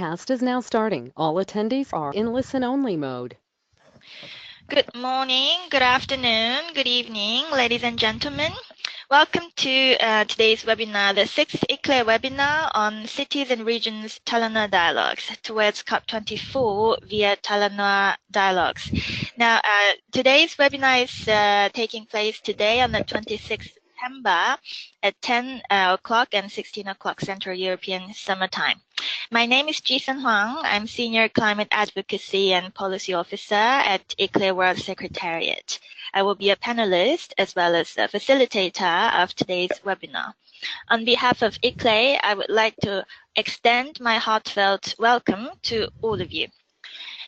broadcast is now starting. All attendees are in listen-only mode. Good morning, good afternoon, good evening, ladies and gentlemen. Welcome to today's webinar, the 6th ICLE webinar on Cities and Regions Talanoa Dialogues towards COP24 via Talanoa Dialogues. Now, today's webinar is taking place today on the 26th September at 10 o'clock and 16 o'clock Central European Summer Time. My name is Jisun Huang. I'm Senior Climate Advocacy and Policy Officer at ICLE World Secretariat. I will be a panelist as well as a facilitator of today's webinar. On behalf of ICLE, I would like to extend my heartfelt welcome to all of you.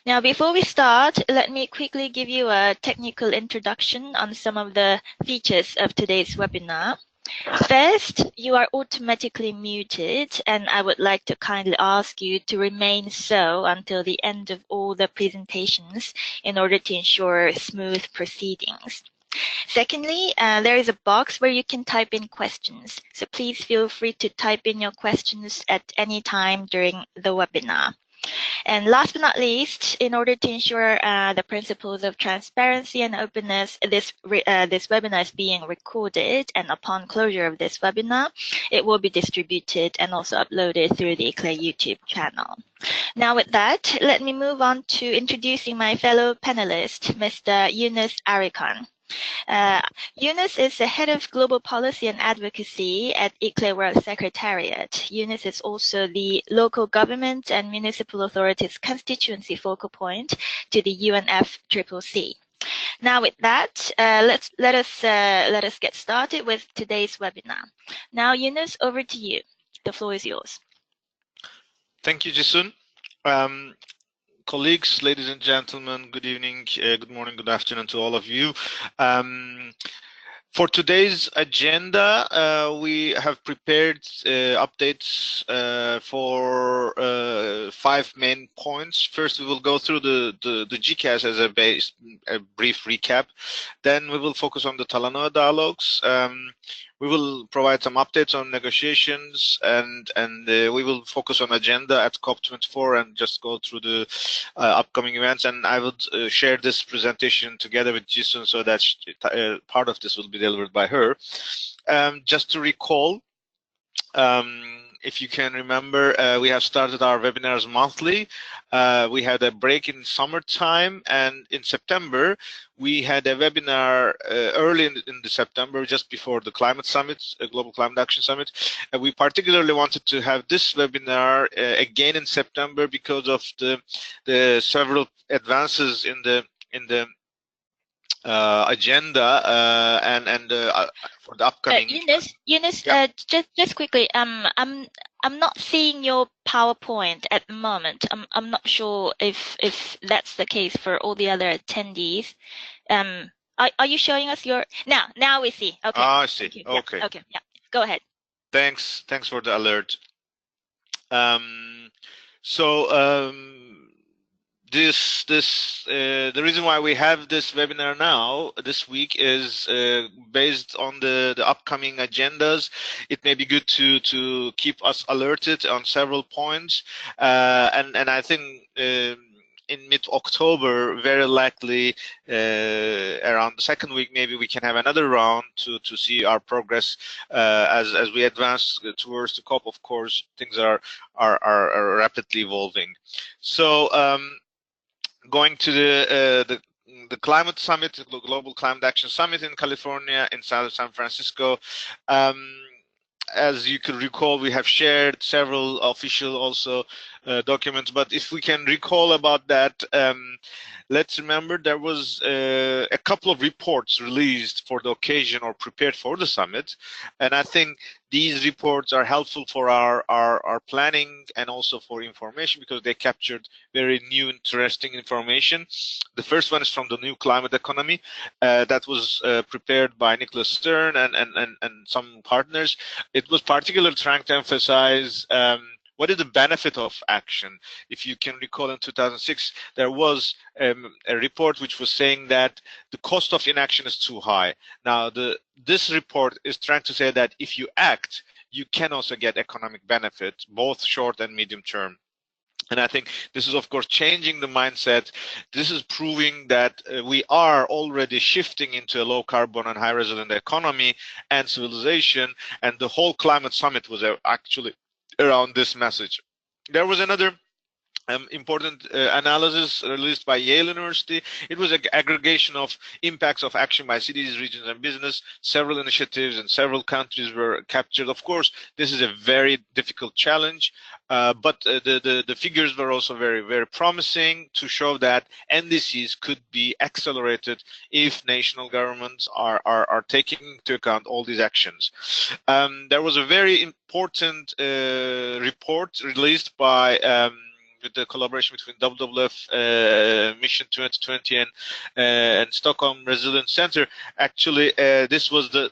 Now, before we start, let me quickly give you a technical introduction on some of the features of today's webinar. First, you are automatically muted, and I would like to kindly ask you to remain so until the end of all the presentations in order to ensure smooth proceedings. Secondly, there is a box where you can type in questions, so please feel free to type in your questions at any time during the webinar. And last but not least, in order to ensure the principles of transparency and openness, this webinar is being recorded, and upon closure of this webinar, it will be distributed and also uploaded through the ICLE YouTube channel. Now with that, let me move on to introducing my fellow panelist, Mr. Yunus Arikan. Yunus is the head of global policy and advocacy at ICLE World Secretariat. Yunus is also the local government and municipal authorities constituency focal point to the UNFCCC. Now, with that, let us get started with today's webinar. Now, Yunus, over to you. The floor is yours. Thank you, Jisun. Colleagues, ladies and gentlemen, good evening, good morning, good afternoon to all of you. For today's agenda, we have prepared updates for 5 main points. First, we will go through the GCAS as a brief recap. Then we will focus on the Talanoa dialogues. We will provide some updates on negotiations, and we will focus on agenda at COP24 and just go through the upcoming events. And I would share this presentation together with Jisun so that part of this will be delivered by her. Just to recall, if you can remember, we have started our webinars monthly. We had a break in summertime, and in September, we had a webinar early in the September, just before the climate summit, Global Climate Action Summit. And we particularly wanted to have this webinar again in September because of the several advances in the agenda and for the upcoming. Yunus, yeah. just quickly, I'm not seeing your PowerPoint at the moment. I'm not sure if that's the case for all the other attendees. Are you showing us your now we see. Okay. I see. Okay. Yeah. Okay. Yeah. Go ahead. Thanks for the alert. The reason why we have this webinar now this week is based on the upcoming agendas. It may be good to keep us alerted on several points, and I think in mid-October, very likely around the second week, maybe we can have another round to see our progress as we advance towards the COP. Of course, things are rapidly evolving. So. Going to the climate summit, the Global Climate Action Summit in California, in San Francisco. As you could recall, we have shared several official also documents, but if we can recall about that, let's remember there was a couple of reports released for the occasion or prepared for the summit, and I think these reports are helpful for our planning and also for information because they captured very new, interesting information. The first one is from the New Climate Economy that was prepared by Nicholas Stern and some partners. It was particularly trying to emphasize what is the benefit of action. If you can recall, in 2006, there was a report which was saying that the cost of inaction is too high. Now, this report is trying to say that if you act, you can also get economic benefit, both short and medium term. And I think this is, of course, changing the mindset. This is proving that we are already shifting into a low carbon and high resilient economy and civilization. And the whole climate summit was actually around this message. There was another important analysis released by Yale University. It was an aggregation of impacts of action by cities, regions, and business. Several initiatives in several countries were captured. Of course, this is a very difficult challenge, but the figures were also very promising to show that NDCs could be accelerated if national governments are taking into account all these actions. There was a very important report released by with the collaboration between WWF Mission 2020 and Stockholm Resilience Center. Actually, this was the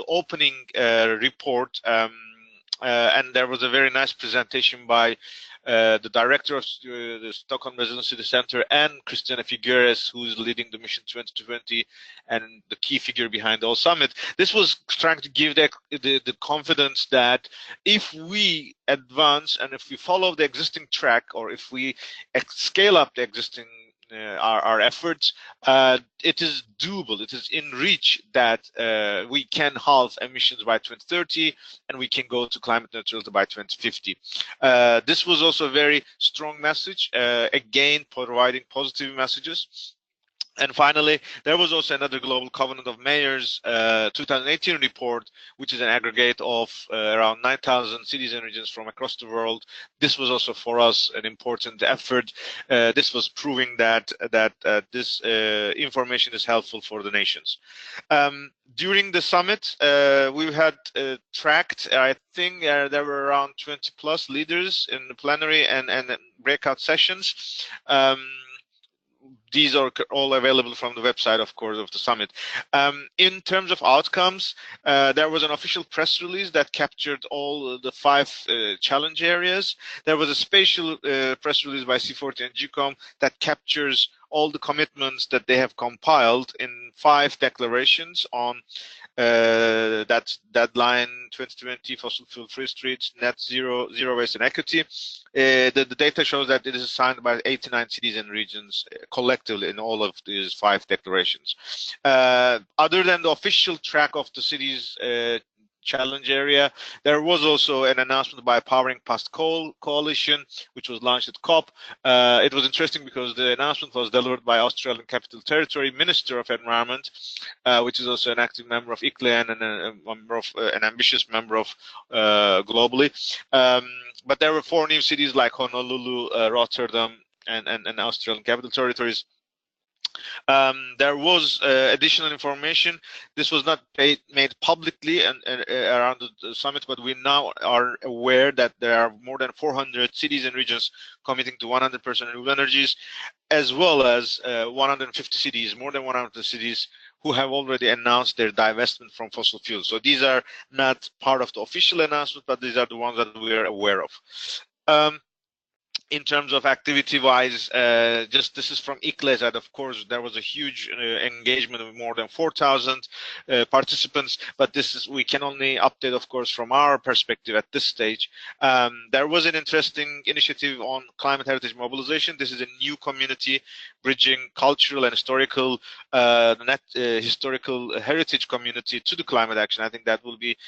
opening report, and there was a very nice presentation by the director of the Stockholm Resilience City Center and Christiana Figueres, who is leading the Mission 2020 and the key figure behind the whole summit. This was trying to give the confidence that if we advance and if we follow the existing track, or if we scale up the existing our efforts, it is doable, it is in reach that we can halve emissions by 2030 and we can go to climate neutrality by 2050. This was also a very strong message, again providing positive messages. And finally, there was also another Global Covenant of Mayors 2018 report, which is an aggregate of around 9,000 cities and regions from across the world. This was also for us an important effort. This was proving that this information is helpful for the nations. During the summit, we had tracked, I think there were around 20 plus leaders in the plenary and breakout sessions. These are all available from the website, of course, of the summit. In terms of outcomes, there was an official press release that captured all the 5 challenge areas. There was a special press release by C40 and GCOM that captures all the commitments that they have compiled in 5 declarations on that deadline 2020, fossil fuel free streets, net zero, zero waste and equity. The data shows that it is signed by 89 cities and regions collectively in all of these 5 declarations. Other than the official track of the cities challenge area, there was also an announcement by Powering Past Coal Coalition, which was launched at COP. It was interesting because the announcement was delivered by Australian Capital Territory Minister of Environment, which is also an active member of ICLE and a member of an ambitious member of globally. But there were 4 new cities like Honolulu, Rotterdam, and Australian Capital Territories. There was additional information. This was not made publicly and around the summit, but we now are aware that there are more than 400 cities and regions committing to 100% renewable energies, as well as 150 cities, more than 100 cities, who have already announced their divestment from fossil fuels. So these are not part of the official announcement, but these are the ones that we are aware of. In terms of activity-wise, just this is from ICLE side. Of course, there was a huge engagement of more than 4,000 participants, but this is, we can only update, of course, from our perspective at this stage. There was an interesting initiative on climate heritage mobilization. This is a new community bridging cultural and historical historical heritage community to the climate action. I think that will be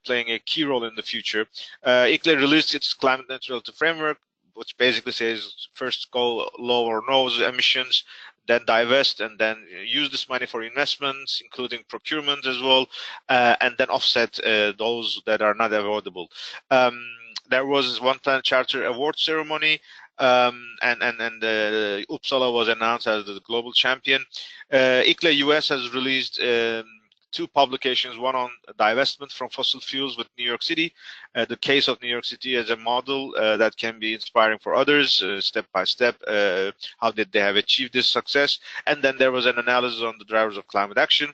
playing a key role in the future. ICLE released its climate neutrality framework, which basically says first go low or no emissions, then divest, and then use this money for investments, including procurement as well, and then offset those that are not avoidable. There was One Planet Charter award ceremony, and Uppsala was announced as the global champion. ICLE US has released 2 publications, one on divestment from fossil fuels with New York City, the case of New York City as a model that can be inspiring for others, step by step, how did they have achieved this success. And then there was an analysis on the drivers of climate action.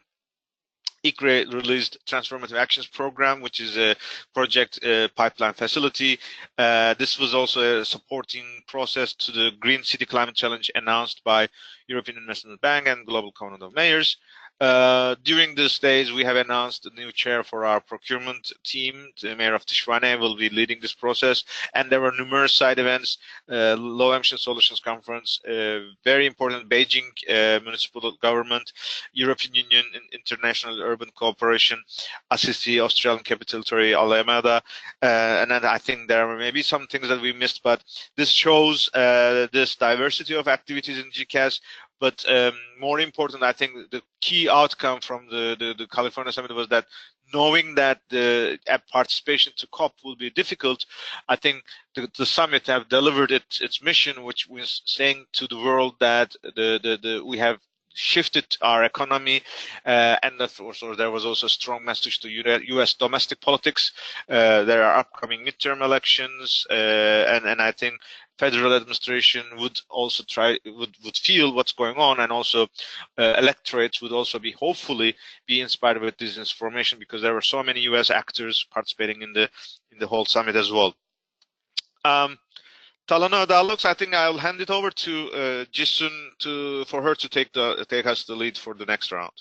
ICRE released Transformative Actions Program, which is a project pipeline facility. This was also a supporting process to the Green City Climate Challenge announced by European Investment Bank and Global Covenant of Mayors. During these days, we have announced a new chair for our procurement team. The mayor of Tishwane will be leading this process. And there were numerous side events, Low Emission Solutions Conference, very important Beijing municipal government, European Union, International Urban Cooperation, Assisi, Australian Capital Territory, Alameda. And then I think there are maybe some things that we missed, but this shows this diversity of activities in GCAS. But more important, I think the key outcome from the California summit was that knowing that the participation to COP will be difficult, I think the summit have delivered its mission, which was saying to the world that we have shifted our economy, and also there was also a strong message to U.S. domestic politics. There are upcoming midterm elections, and I think federal administration would also would feel what's going on, and also electorates would also be hopefully be inspired with this information, because there were so many U.S. actors participating in the whole summit as well. Talanoa Dialogues, I think I'll hand it over to Jisun for her to take us the lead for the next round.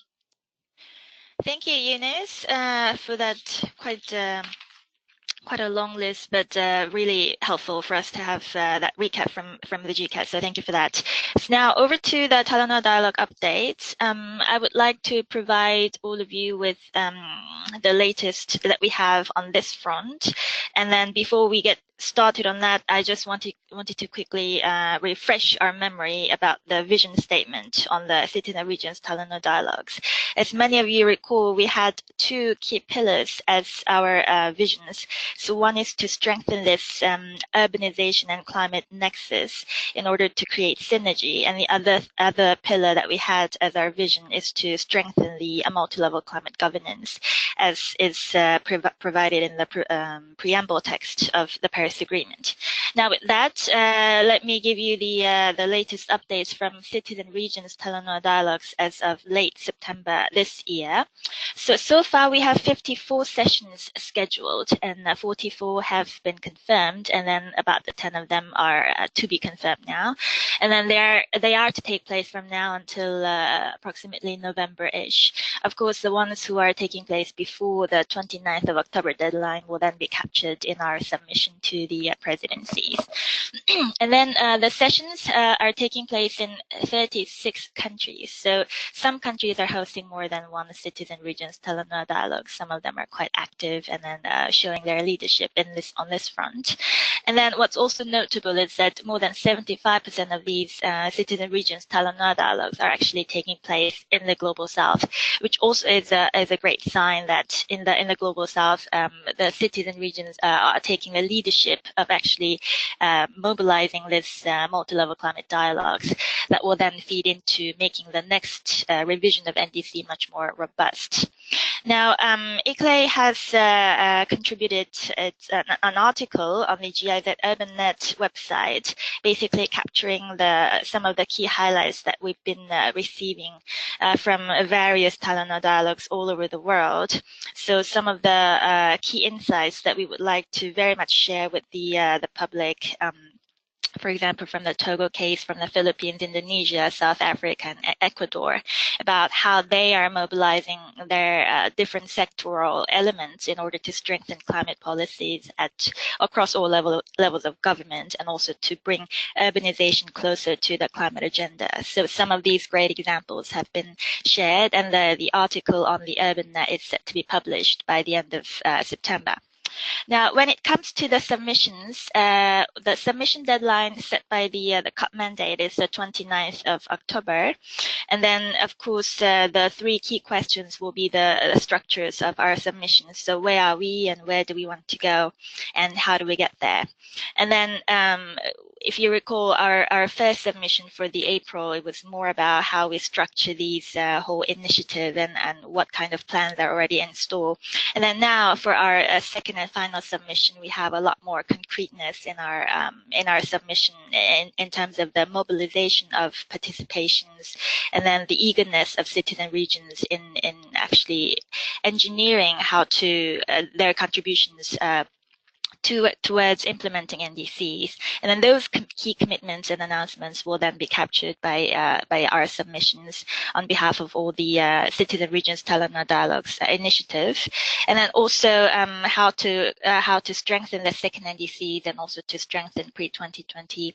Thank you, Yunus, for that quite a long list, but really helpful for us to have that recap from the GCAS. So thank you for that. So now over to the Talanoa Dialogue updates. I would like to provide all of you with the latest that we have on this front. And then before we get started on that, I just wanted to quickly refresh our memory about the vision statement on the Cities and Regions Talanoa Dialogues. As many of you recall, we had two key pillars as our visions. So one is to strengthen this urbanization and climate nexus in order to create synergy, and the other pillar that we had as our vision is to strengthen the multi-level climate governance, as is provided in the preamble text of the Paris Agreement. Now, with that, let me give you the latest updates from Cities and Regions Talanoa Dialogues as of late September this year. So far, we have 54 sessions scheduled, and 44 have been confirmed, and then about 10 of them are to be confirmed now. And then they are to take place from now until approximately November-ish. Of course, the ones who are taking place before the 29th of October deadline will then be captured in our submission to the presidencies. And then the sessions are taking place in 36 countries. So some countries are hosting more than one Cities and Regions Talanoa Dialogue. Some of them are quite active and then showing their leadership on this front. And then what's also notable is that more than 75% of these Cities and Regions Talanoa Dialogues are actually taking place in the Global South, which also is a great sign that in the Global South, the cities and regions are taking the leadership of actually mobilizing this multi-level climate dialogues that will then feed into making the next revision of NDC much more robust. Now, ICLE has contributed an article on the GIZ UrbanNet website, basically capturing some of the key highlights that we've been receiving from various Talanoa dialogues all over the world. So some of the key insights that we would like to very much share with the public, for example, from the Togo case, from the Philippines, Indonesia, South Africa, and Ecuador, about how they are mobilizing their different sectoral elements in order to strengthen climate policies across all levels of government, and also to bring urbanization closer to the climate agenda. So some of these great examples have been shared, and the article on the UrbanNet is set to be published by the end of September. Now, when it comes to the submissions, the submission deadline set by the COP mandate is the 29th of October. And then, of course, the three key questions will be the structures of our submissions. So where are we and where do we want to go and how do we get there? And then if you recall, our first submission for the April, it was more about how we structure these whole initiative and what kind of plans are already in store. And then now for our second and final submission, we have a lot more concreteness in our submission in terms of the mobilization of participations, and then the eagerness of cities and regions in actually engineering how to their contributions towards implementing NDCs. And then those key commitments and announcements will then be captured by our submissions on behalf of all the Citizen Regions Talanoa Dialogues initiative. And then also how to strengthen the second NDCs and also to strengthen pre-2020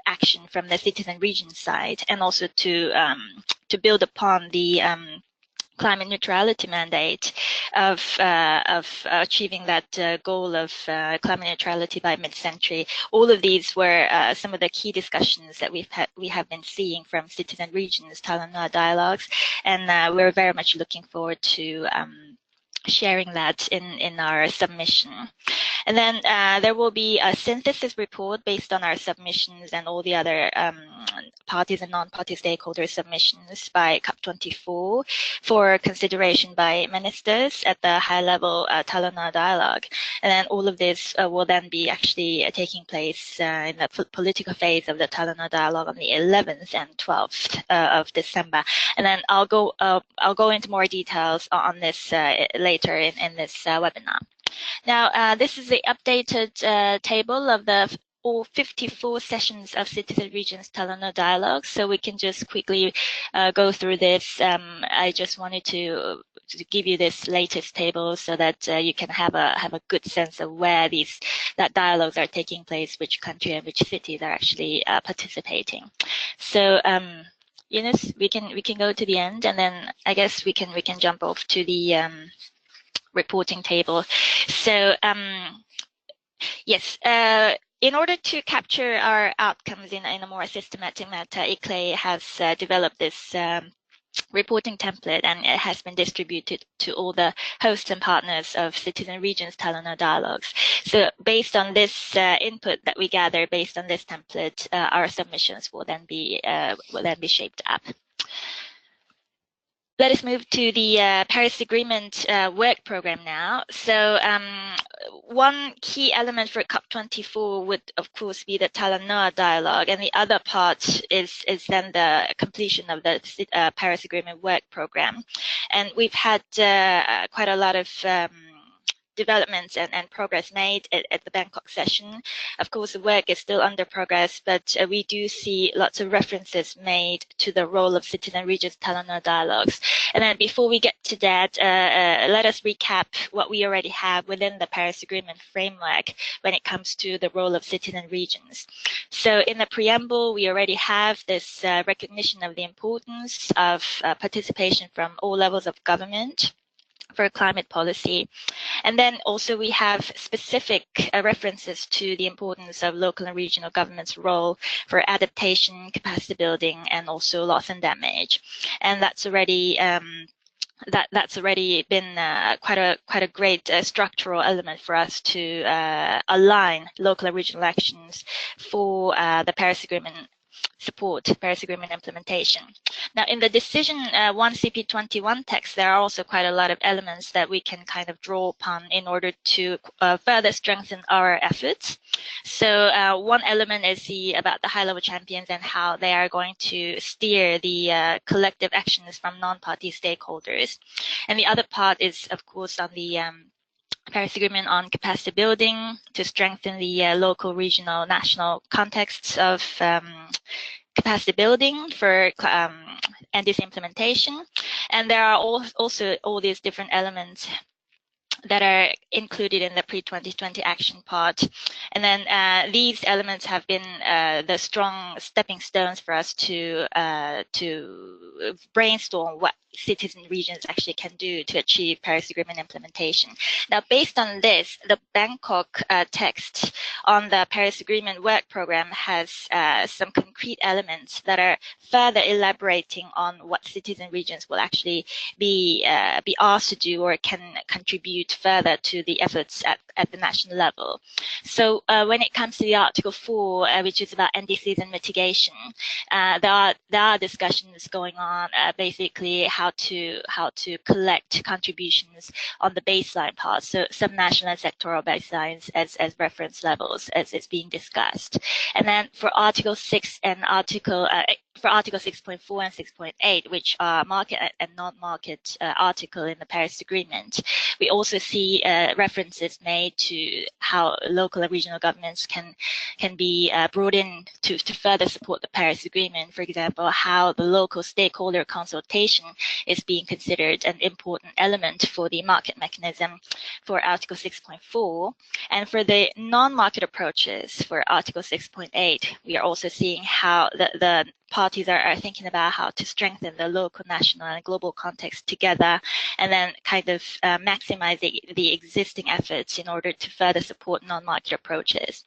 action from the Citizen Region side, and also to build upon the climate neutrality mandate of achieving that goal of climate neutrality by mid-century. All of these were some of the key discussions that we have been seeing from Citizen Regions Talanoa Dialogues, and we're very much looking forward to sharing that in our submission. And then there will be a synthesis report based on our submissions and all the other parties and non-party stakeholder submissions by COP24 for consideration by ministers at the high-level Talanoa dialogue. And then all of this will then be actually taking place in the political phase of the Talanoa dialogue on the 11th and 12th of December. And then I'll go into more details on this later in this webinar. Now, this is the updated table of all 54 sessions of Citizen Regions Talanoa Dialogue. So we can just quickly go through this. I just wanted to give you this latest table so that you can have a good sense of where that dialogues are taking place, which country and which cities are actually participating. So Eunice, we can go to the end, and then I guess we can jump off to the reporting table. So yes, in order to capture our outcomes in a more systematic manner, ICLE has developed this reporting template, and it has been distributed to all the hosts and partners of Citizen Regions Talanoa Dialogues. So based on this input that we gather, based on this template, our submissions will then be shaped up. Let us move to the Paris Agreement work program now. So one key element for COP24 would, of course, be the Talanoa dialogue, and the other part is then the completion of the Paris Agreement work program. And we've had quite a lot of developments and progress made at the Bangkok session. Of course, the work is still under progress, but we do see lots of references made to the role of Citizen Regions Talanoa Dialogues. And then before we get to that, let us recap what we already have within the Paris Agreement framework when it comes to the role of citizen regions. So in the preamble, we already have this recognition of the importance of participation from all levels of government for climate policy. And then also we have specific references to the importance of local and regional government's role for adaptation, capacity building, and also loss and damage. And that's already that's already been quite a great structural element for us to align local and regional actions for the Paris Agreement support Paris Agreement implementation. Now, in the decision 1 CP21 text, there are also quite a lot of elements that we can kind of draw upon in order to further strengthen our efforts. So one element is about the high-level champions and how they are going to steer the collective actions from non-party stakeholders. And the other part is, of course, on the Paris Agreement on capacity building to strengthen the local, regional, national contexts of capacity building for NDC implementation. And there are also all these different elements that are included in the pre-2020 action part. And then these elements have been the strong stepping stones for us to brainstorm what citizen regions actually can do to achieve Paris Agreement implementation. Now, based on this, the Bangkok text on the Paris Agreement work program has some concrete elements that are further elaborating on what citizen regions will actually be asked to do or can contribute further to the efforts at the national level. So when it comes to the Article 4, which is about NDCs and mitigation, there are discussions going on, basically how to collect contributions on the baseline part, so some national and sectoral baselines as reference levels as it's being discussed. And then for Article 6 and for Article 6.4 and 6.8, which are market and non-market article in the Paris Agreement, we also see references made to how local and regional governments can be brought in to further support the Paris Agreement. For example, how the local stakeholder consultation is being considered an important element for the market mechanism for Article 6.4. And for the non-market approaches for Article 6.8, we are also seeing how the parties are thinking about how to strengthen the local, national, and global context together, and then kind of maximize the existing efforts in order to further support non-market approaches.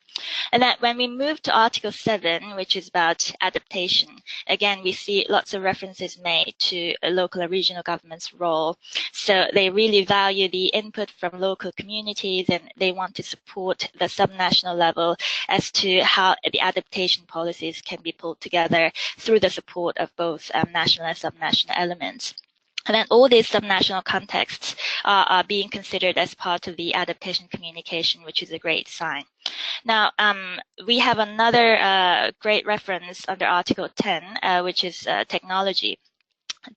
And then when we move to Article 7, which is about adaptation, again, we see lots of references made to a local and regional government's role. So they really value the input from local communities, and they want to support the subnational level as to how the adaptation policies can be pulled together through the support of both national and subnational elements. And then all these subnational contexts are being considered as part of the adaptation communication, which is a great sign. Now, we have another great reference under Article 10, which is technology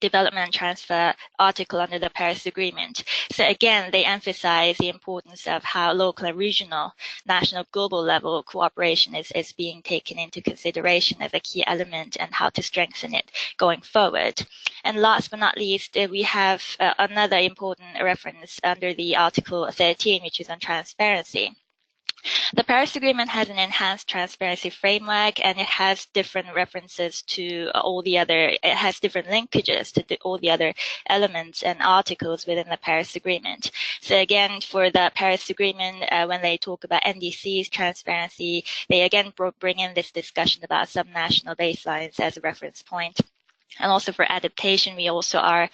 development and transfer article under the Paris Agreement. So again, they emphasize the importance of how local and regional, national, global level cooperation is being taken into consideration as a key element and how to strengthen it going forward. And last but not least, we have another important reference under the Article 13, which is on transparency. The Paris Agreement has an enhanced transparency framework, and it has different references to all the other, it has different linkages to all the other elements and articles within the Paris Agreement. So again, for the Paris Agreement, when they talk about NDCs, transparency, they again bring in this discussion about subnational baselines as a reference point. And also for adaptation, we also are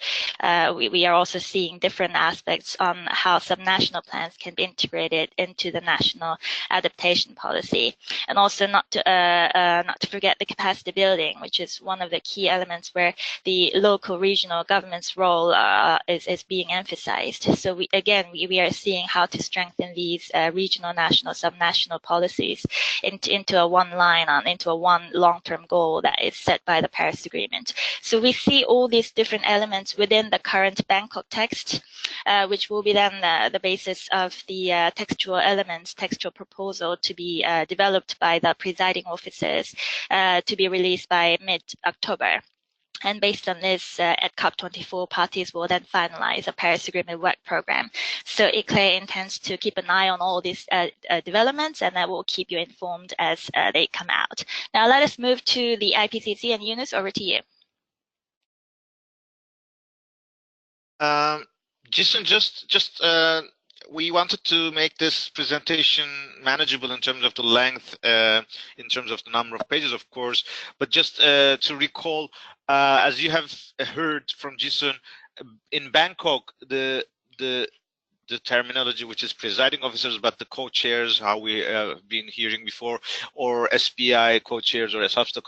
we are also seeing different aspects on how subnational plans can be integrated into the national adaptation policy, and also not to forget the capacity building, which is one of the key elements where the local regional government's role is being emphasized. So we are seeing how to strengthen these regional, national, subnational policies into a one line into a one long-term goal that is set by the Paris Agreement. So we see all these different elements within the current Bangkok text, which will be then the basis of the textual elements, textual proposal to be developed by the presiding officers to be released by mid-October. And based on this, at COP24, parties will then finalize a Paris Agreement work program. So ICLE intends to keep an eye on all these developments, and I will keep you informed as they come out. Now let us move to the IPCC, and Yunus, over to you. Jason, we wanted to make this presentation manageable in terms of the length, in terms of the number of pages, of course, but just to recall, as you have heard from Jason, in Bangkok, the terminology, which is presiding officers, but the co-chairs, how we have been hearing before, or SPI co-chairs, or SAPSTA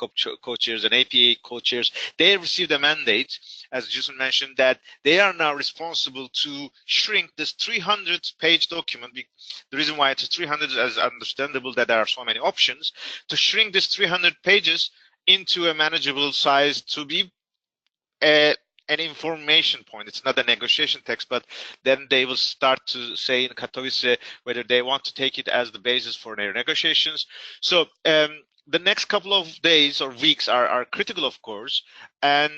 co-chairs, and APA co-chairs, they received a mandate, as Jason mentioned, that they are now responsible to shrink this 300-page document. The reason why it's 300 is understandable that there are so many options, to shrink this 300 pages into a manageable size to be an information point. It's not a negotiation text, but then they will start to say in Katowice whether they want to take it as the basis for their negotiations. So the next couple of days or weeks are critical, of course, and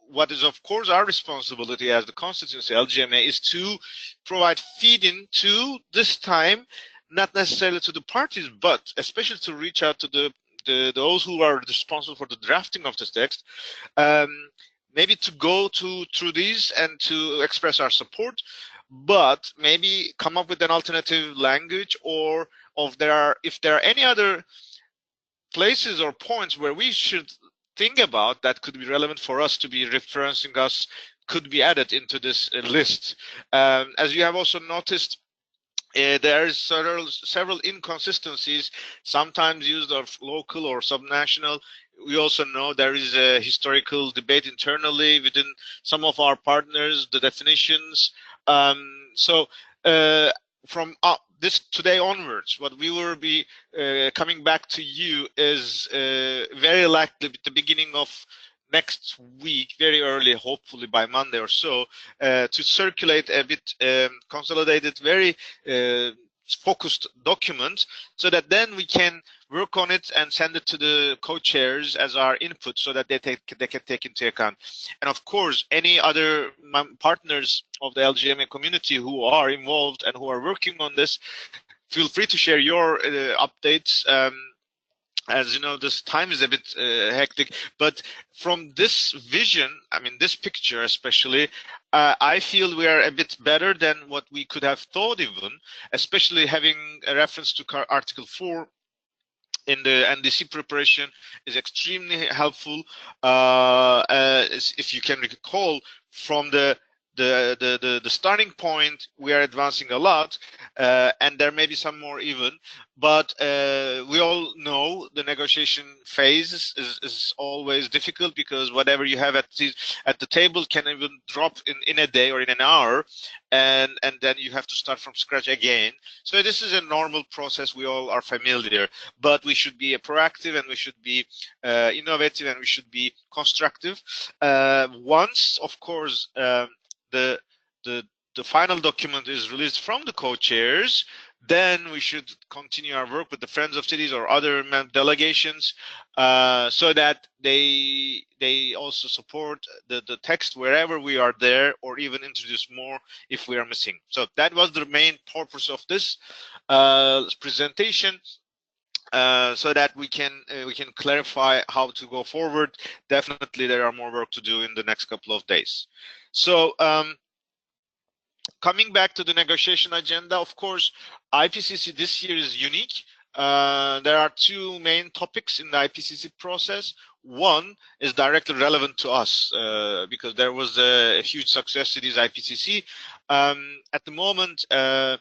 what is, of course, our responsibility as the constituency LGMA is to provide feed-in to this time, not necessarily to the parties, but especially to reach out to those who are responsible for the drafting of this text, maybe to go through these and to express our support, but maybe come up with an alternative language, or if there are any other places or points where we should think about that could be relevant for us to be referencing us, could be added into this list. As you have also noticed, there is several inconsistencies, sometimes used of local or subnational. We also know there is a historical debate internally within some of our partners, the definitions. So from this today onwards, what we will be coming back to you is very likely at the beginning of next week, very early, hopefully by Monday or so, to circulate a bit consolidated, very focused document, so that then we can work on it and send it to the co-chairs as our input, so that they can take into account. And of course, any other partners of the LGMA community who are involved and who are working on this, feel free to share your updates. As you know, this time is a bit hectic, but from this vision, I mean, this picture especially, I feel we are a bit better than what we could have thought even, especially having a reference to Article 4 in the NDC preparation is extremely helpful. If you can recall from the starting point, we are advancing a lot, and there may be some more even, but we all know the negotiation phase is always difficult, because whatever you have at the table can even drop in a day or in an hour, and then you have to start from scratch again. So this is a normal process, we all are familiar, but we should be proactive, and we should be innovative, and we should be constructive. Once, of course, the final document is released from the co-chairs, then we should continue our work with the Friends of Cities or other delegations, so that they also support the text wherever we are there, or even introduce more if we are missing. So that was the main purpose of this presentation. So that we can clarify how to go forward. Definitely there are more work to do in the next couple of days. So coming back to the negotiation agenda, of course, IPCC this year is unique. There are two main topics in the IPCC process. One is directly relevant to us, because there was a huge success to this IPCC. At the moment, the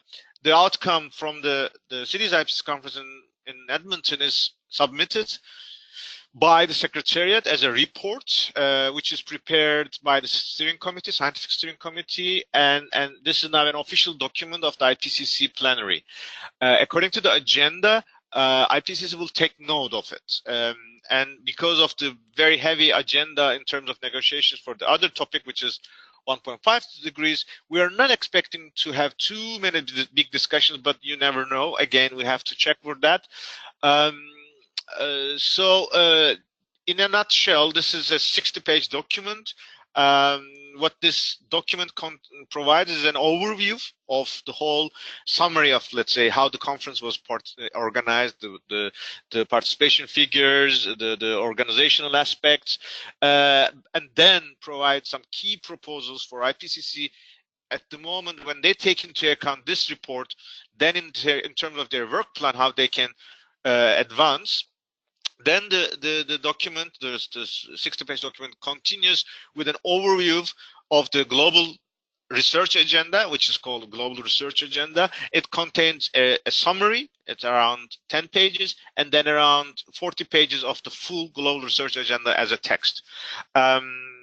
outcome from the cities IPCC conference in Edmonton is submitted by the Secretariat as a report, which is prepared by the steering committee, scientific steering committee, and this is now an official document of the IPCC plenary. According to the agenda, IPCC will take note of it, and because of the very heavy agenda in terms of negotiations for the other topic, which is 1.5 degrees, we are not expecting to have too many big discussions, but you never know. Again, we have to check for that. In a nutshell, this is a 60-page document. What this document provides is an overview of the whole summary of, let's say, how the conference was organized, the participation figures, the organizational aspects, and then provide some key proposals for IPCC at the moment when they take into account this report, then in terms of their work plan, how they can advance. Then the document, the 60-page document, continues with an overview of the global research agenda, which is called Global Research Agenda. It contains a summary. It's around 10 pages, and then around 40 pages of the full Global Research Agenda as a text.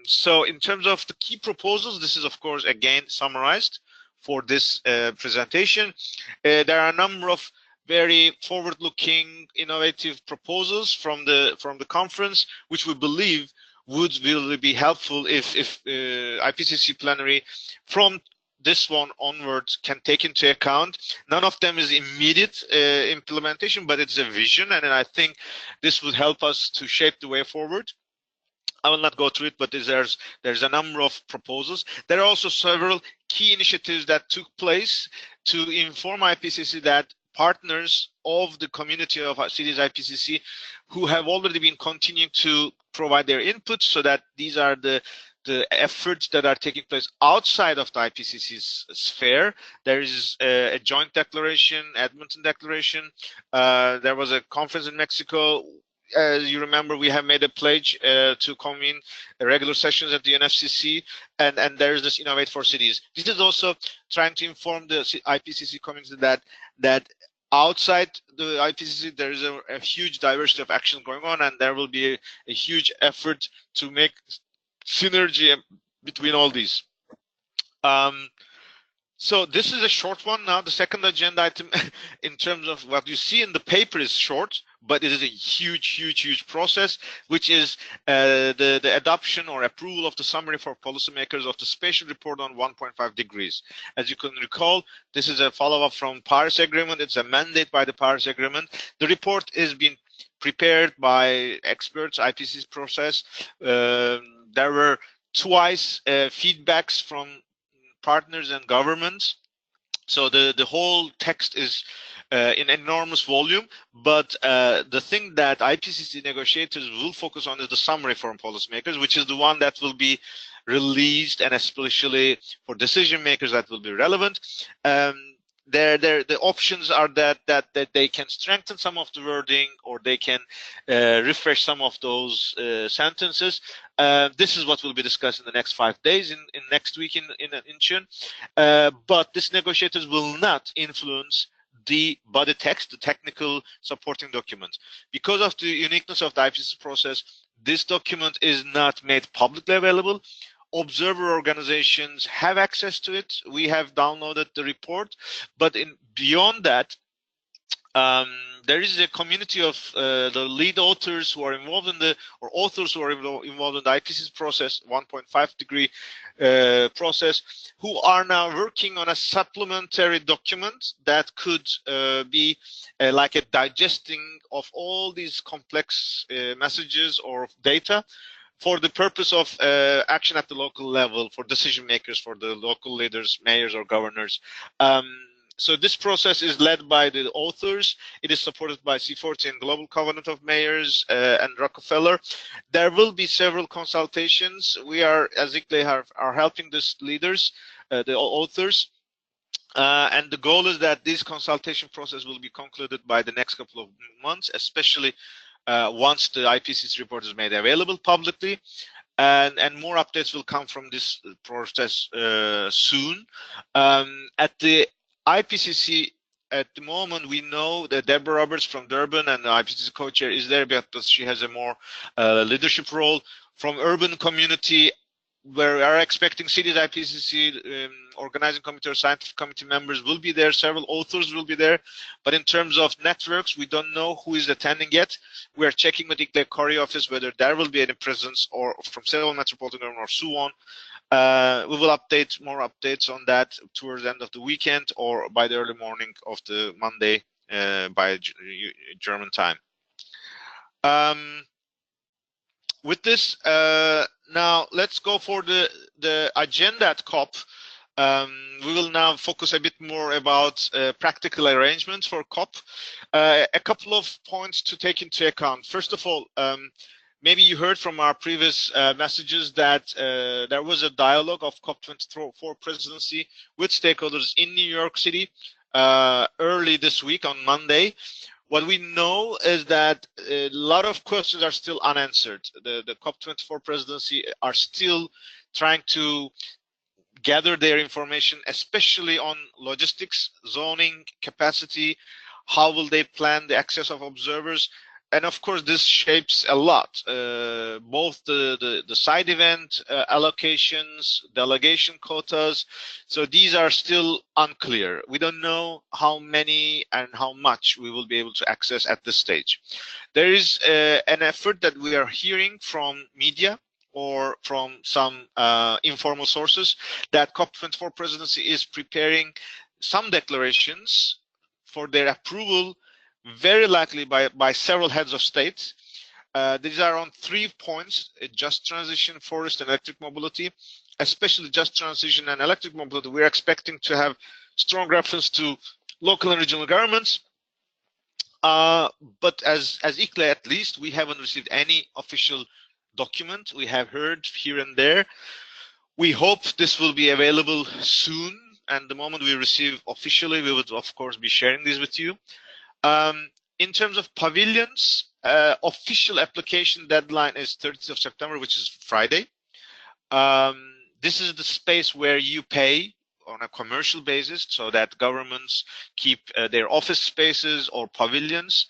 So in terms of the key proposals, this is, of course, again, summarized for this presentation. There are a number of very forward-looking, innovative proposals from the conference, which we believe would really be helpful if IPCC plenary from this one onwards can take into account. None of them is immediate implementation, but it's a vision, and I think this would help us to shape the way forward. I will not go through it, but there's a number of proposals. There are also several key initiatives that took place to inform IPCC that partners of the community of cities IPCC who have already been continuing to provide their input, so that these are the efforts that are taking place outside of the IPCC's sphere. There is a joint declaration, Edmonton Declaration. There was a conference in Mexico. As you remember, we have made a pledge to convene regular sessions at the NFCC, and there is this Innovate for Cities. This is also trying to inform the IPCC community that outside the IPCC there is a huge diversity of action going on, and there will be a huge effort to make synergy between all these. So this is a short one now. The second agenda item in terms of what you see in the paper is short, but it is a huge process, which is the adoption or approval of the summary for policymakers of the spatial report on 1.5 degrees. As you can recall, this is a follow-up from Paris Agreement. It's a mandate by the Paris Agreement. The report is being prepared by experts, IPCC process. There were twice feedbacks from partners and governments. So the whole text is in enormous volume, but the thing that IPCC negotiators will focus on is the summary for policymakers, which is the one that will be released, and especially for decision makers that will be relevant. The options are that they can strengthen some of the wording, or they can refresh some of those sentences. This is what will be discussed in the next 5 days, in next week in June. But these negotiators will not influence the body text, the technical supporting document. Because of the uniqueness of the IPCC process, this document is not made publicly available. Observer organizations have access to it. We have downloaded the report, but beyond that, there is a community of the lead authors who are involved in or authors who are involved in the IPCC process, 1.5 degree process, who are now working on a supplementary document that could be like a digesting of all these complex messages or data, for the purpose of action at the local level, for decision makers, for the local leaders, mayors or governors. So this process is led by the authors. It is supported by C40 and Global Covenant of Mayors and Rockefeller. There will be several consultations. We are, as ICLE, are helping these leaders, the authors. And the goal is that this consultation process will be concluded by the next couple of months, especially once the IPCC report is made available publicly, and more updates will come from this process soon. At the IPCC, at the moment, we know that Deborah Roberts from Durban, and the IPCC co-chair, is there because she has a more leadership role. From urban community, where we are expecting cities IPCC organizing committee or scientific committee members will be there. Several authors will be there. But in terms of networks, we don't know who is attending yet. We are checking with the Korea office whether there will be any presence or from Seoul Metropolitan Government or Suwon. We will update more updates on that towards the end of the weekend or by the early morning of the Monday by German time. With this, now let's go for the agenda at COP. We will now focus a bit more about practical arrangements for COP. A couple of points to take into account. First of all, maybe you heard from our previous messages that there was a dialogue of COP24 presidency with stakeholders in New York City early this week on Monday. What we know is that a lot of questions are still unanswered. The COP24 presidency are still trying to gather their information, especially on logistics, zoning, capacity, how will they plan the access of observers. And of course, this shapes a lot, both the side event allocations, delegation quotas. So these are still unclear. We don't know how many and how much we will be able to access at this stage. There is an effort that we are hearing from media or from some informal sources that COP24 presidency is preparing some declarations for their approval, very likely by several heads of state. These are on 3 points: just transition, forest, and electric mobility. Especially just transition and electric mobility, we're expecting to have strong reference to local and regional governments. But as ICLE, at least, we haven't received any official document. We have heard here and there. We hope this will be available soon, and the moment we receive officially, we would of course be sharing this with you. In terms of pavilions, official application deadline is 30th of September, which is Friday. This is the space where you pay on a commercial basis so that governments keep their office spaces or pavilions.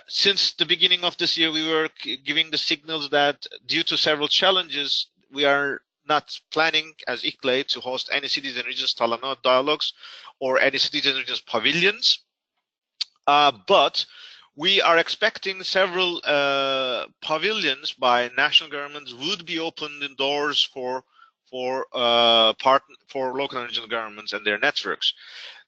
Since the beginning of this year, we were giving the signals that due to several challenges, we are not planning as ICLE to host any cities and regions Talanoa dialogues or any cities and regions pavilions, but we are expecting several pavilions by national governments would be opened in doors for local and regional governments and their networks.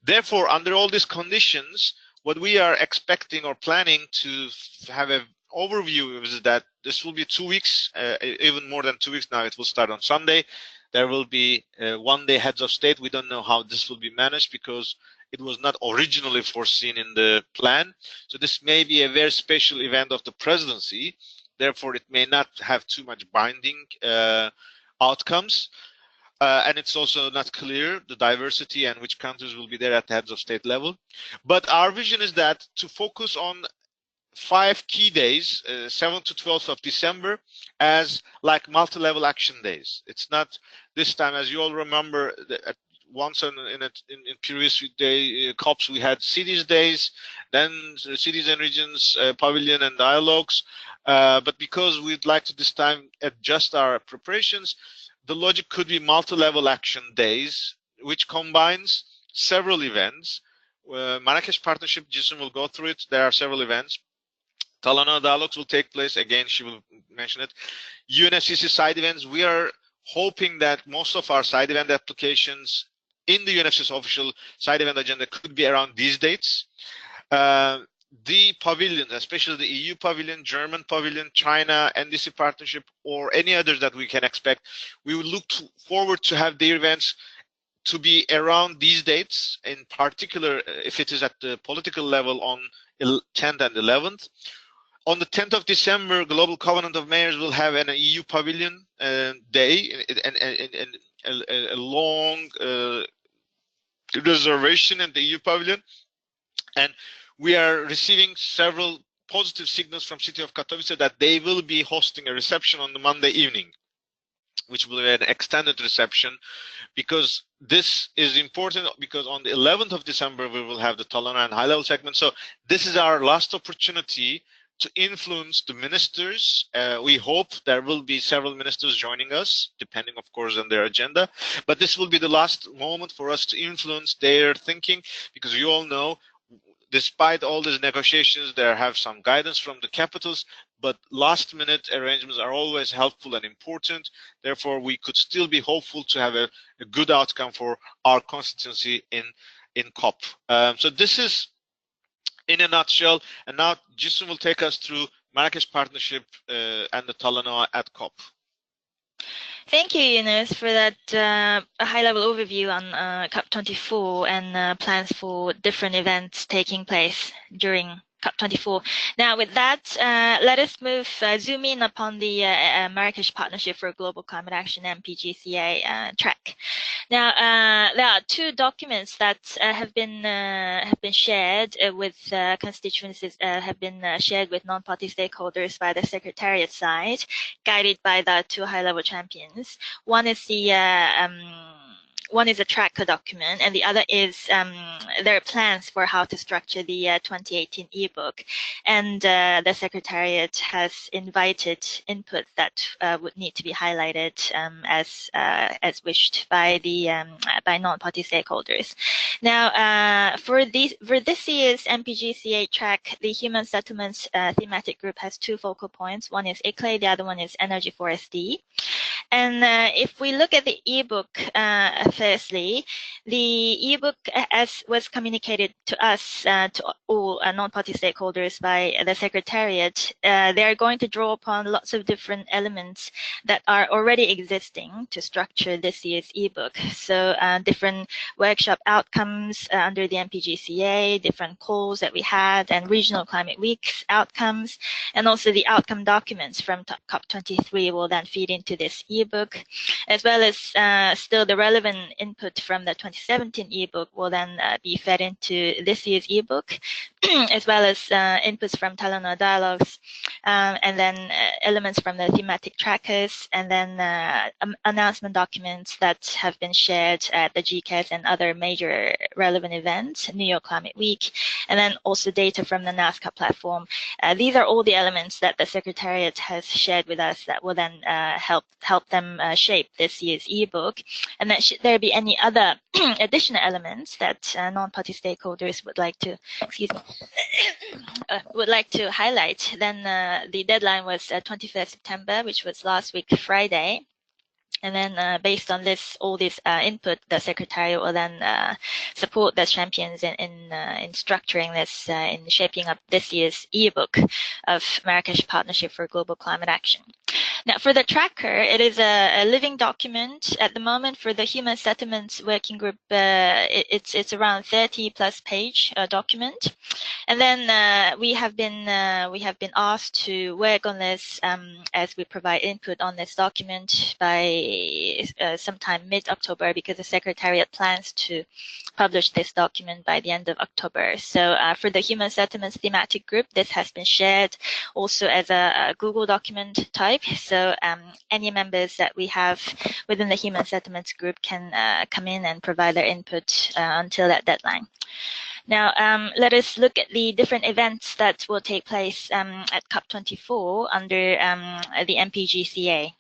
Therefore, under all these conditions, what we are expecting or planning to have an overview is that this will be 2 weeks, even more than 2 weeks now. It will start on Sunday. There will be 1 day heads of state. We don't know how this will be managed because it was not originally foreseen in the plan. So this may be a very special event of the presidency. Therefore, it may not have too much binding outcomes. And it's also not clear the diversity and which countries will be there at the heads of state level. But our vision is that to focus on 5 key days, 7th to 12th of December, as like multi-level action days. It's not this time, as you all remember, once in previous day COPs we had cities days, then cities and regions pavilion and dialogues. But because we'd like to this time adjust our preparations, the logic could be multi-level action days, which combines several events. Marrakesh Partnership, Jason will go through it. There are several events. Talanoa dialogues will take place. Again, she will mention it. UNFCCC side events. We are hoping that most of our side event applications in the UNFCCC official side event agenda could be around these dates. The pavilions, especially the EU pavilion, German pavilion, China, NDC partnership, or any others that we can expect, we would look forward to have their events to be around these dates, in particular if it is at the political level on 10th and 11th. On the 10th of December, Global Covenant of Mayors will have an EU pavilion day and a long reservation in the EU pavilion. And we are receiving several positive signals from City of Katowice that they will be hosting a reception on the Monday evening, which will be an extended reception, because this is important, because on the 11th of December, we will have the Talanoa and high-level segment. So this is our last opportunity to influence the ministers. We hope there will be several ministers joining us, depending, of course, on their agenda. But this will be the last moment for us to influence their thinking, because you all know, despite all these negotiations, there have some guidance from the capitals, but last-minute arrangements are always helpful and important. Therefore, we could still be hopeful to have a good outcome for our constituency in COP. So this is in a nutshell, and now Jason will take us through Marrakesh Partnership and the Talanoa at COP. Thank you, Yunus, for that high-level overview on COP24 and plans for different events taking place during COP24. Now, with that, let us zoom in upon the Marrakesh Partnership for Global Climate Action (MGP CA) track. Now, there are 2 documents that have been shared with constituencies, have been shared with non-party stakeholders by the Secretariat side, guided by the 2 high-level champions. One is a tracker document, and the other is their plans for how to structure the 2018 ebook. And the Secretariat has invited input that would need to be highlighted as wished by the by non-party stakeholders. Now, for this year's MGP CA track, the Human Settlements thematic group has 2 focal points. One is ICLE, the other one is Energy for SD. And if we look at the ebook, firstly, the ebook, as was communicated to us, to all non-party stakeholders by the Secretariat, they are going to draw upon lots of different elements that are already existing to structure this year's ebook. So different workshop outcomes under the MGP CA, different calls that we had, and regional climate weeks outcomes, and also the outcome documents from COP23 will then feed into this ebook, as well as still the relevant input from the 2017 ebook will then be fed into this year's ebook, as well as inputs from Talanoa dialogues, and then elements from the thematic trackers, and then announcement documents that have been shared at the GCAS and other major relevant events, New York Climate Week, and then also data from the NASCA platform. These are all the elements that the Secretariat has shared with us that will then help help them shape this year's ebook. And then should there be any other additional elements that non-party stakeholders would like to, would like to highlight, then the deadline was 21st September, which was last week Friday. And then based on this, all this input, the Secretariat will then support the champions in structuring this, in shaping up this year's ebook of Marrakesh Partnership for Global Climate Action. Now, for the tracker, it is a living document. At the moment, for the Human Settlements Working Group, it's around 30+ page document. And then we have been asked to work on this as we provide input on this document by sometime mid-October, because the Secretariat plans to publish this document by the end of October. So for the Human Settlements Thematic Group, this has been shared also as a Google document type. So any members that we have within the Human Settlements Group can come in and provide their input until that deadline. Now, let us look at the different events that will take place at COP24 under the MGP CA.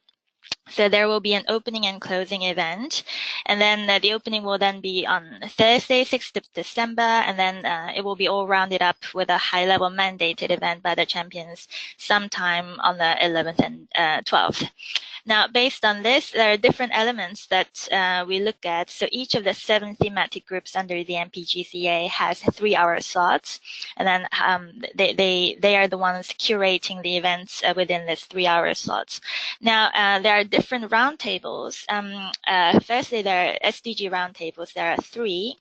So there will be an opening and closing event, and then the opening will then be on Thursday, 6th of December, and then it will be all rounded up with a high-level mandated event by the champions sometime on the 11th and 12th. Now, based on this, there are different elements that we look at. So each of the 7 thematic groups under the MGP CA has 3-hour slots, and then they are the ones curating the events within this 3-hour slots. Now, there are different roundtables. Firstly, there are SDG roundtables. There are 3.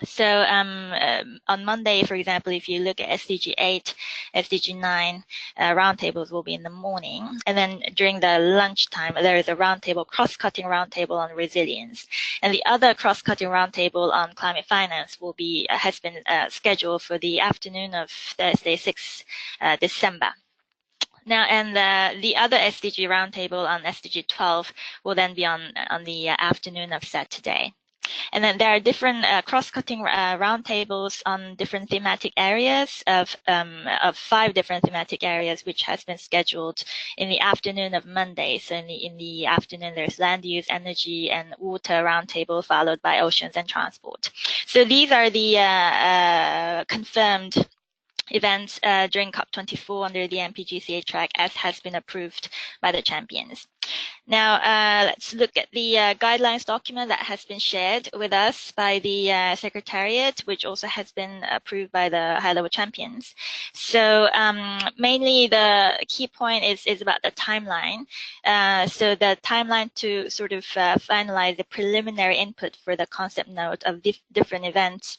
So on Monday, for example, if you look at SDG 8, SDG 9, roundtables will be in the morning. And then during the lunchtime, there is a roundtable, cross-cutting roundtable on resilience. And the other cross-cutting roundtable on climate finance will be, has been scheduled for the afternoon of Thursday, 6 December. Now, and the other SDG roundtable on SDG 12 will then be on the afternoon of Saturday. And then there are different cross-cutting roundtables on different thematic areas of 5 different thematic areas, which has been scheduled in the afternoon of Monday. So in the afternoon, there's land use, energy, and water roundtable, followed by oceans and transport. So these are the confirmed events during COP24 under the MGP CA track, as has been approved by the champions. Now, let's look at the guidelines document that has been shared with us by the Secretariat, which also has been approved by the high-level champions. So mainly the key point is about the timeline. So the timeline to sort of finalize the preliminary input for the concept note of different events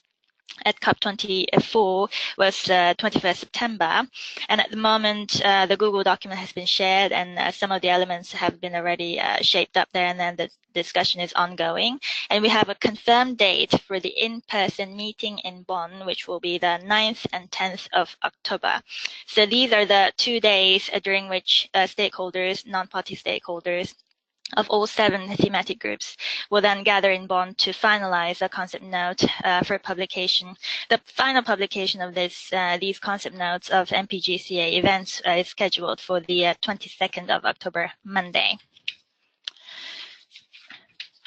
at COP24 was 21st September. And at the moment, the Google document has been shared, and some of the elements have been already shaped up there, and then the discussion is ongoing. And we have a confirmed date for the in-person meeting in Bonn, which will be the 9th and 10th of October. So these are the 2 days during which stakeholders, non-party stakeholders, of all 7 thematic groups will then gather in Bonn to finalize a concept note for publication. The final publication of these concept notes of MGP CA events is scheduled for the 22nd of October, Monday.